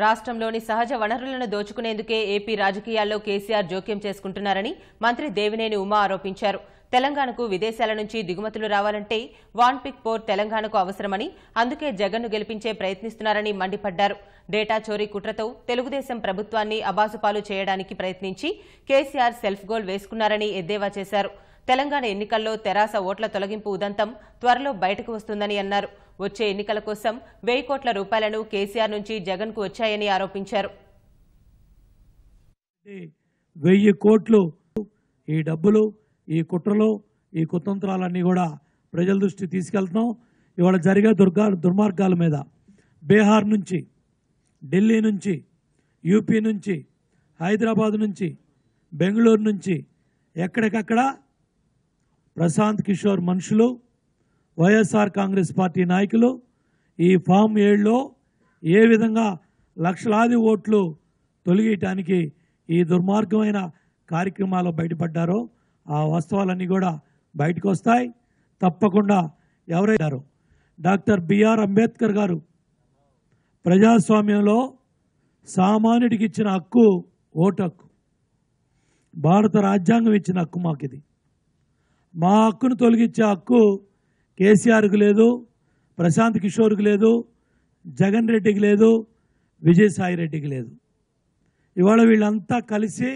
రాష్ట్రంలోని సహజ వనరులను దోచుకునేందుకే ఏపీ రాజకీయాల్లో కేసీఆర్ జోక్యం చేసుకుంటున్నారని మంత్రి దేవినేని ఉమా ఆరోపించారు. తెలంగాణకు విదేశాల నుంచి దిగుమతులు రావాలంటే వాన్ పిక్ పోర్ట్ తెలంగాణకు అవసరమని, అందుకే జగన్ను గెలిపించే ప్రయత్నిస్తున్నారని మండిపడ్డారు. డేటా చోరీ కుట్రతో తెలుగుదేశం ప్రభుత్వాన్ని అబాసుపాలు చేయడానికి ప్రయత్నించి కేసీఆర్ సెల్ఫ్ గోల్ వేసుకున్నారని ఎద్దేవా చేశారు. తెలంగాణ ఎన్నికల్లో తెరాస ఓట్ల తొలగింపు ఉదంతం త్వరలో బయటకు వస్తుందని అన్నారు. వచ్చే ఎన్నికల కోసం 1000 కోట్ల రూపాయలను కేసీఆర్ నుంచి జగన్కు వచ్చాయని ఆరోపించారు. 1000 కోట్లు ఈ డబ్బులు, ఈ కుట్రలు, ఈ కుతంత్రాలన్నీ కూడా ప్రజల దృష్టి తీసుకెళ్తున్నాం. ఇవాళ జరిగే దుర్మార్గాల మీద బీహార్ నుంచి, ఢిల్లీ నుంచి, యూపీ నుంచి, హైదరాబాద్ నుంచి, బెంగళూరు నుంచి ఎక్కడికక్కడ ప్రశాంత్ కిషోర్ మనుషులు, వైఎస్ఆర్ కాంగ్రెస్ పార్టీ నాయకులు ఈ ఫామ్ 7లో ఏ విధంగా లక్షలాది ఓట్లు తొలగించడానికి ఈ దుర్మార్గమైన కార్యక్రమాలు బయటపడ్డారో ఆ వాస్తవాలన్నీ కూడా బయటకు వస్తాయి. తప్పకుండా ఎవరైనారో డాక్టర్ బిఆర్ అంబేద్కర్ గారు ప్రజాస్వామ్యంలో సామాన్యుడికి ఇచ్చిన హక్కు ఓటు హక్కు. భారత రాజ్యాంగం ఇచ్చిన హక్కు మాకు ఇది. మా హక్కును తొలగించే హక్కు కేసీఆర్కి లేదు, ప్రశాంత్ కిషోర్కి లేదు, జగన్ రెడ్డికి లేదు, విజయసాయి రెడ్డికి లేదు. ఇవాళ వీళ్ళంతా కలిసి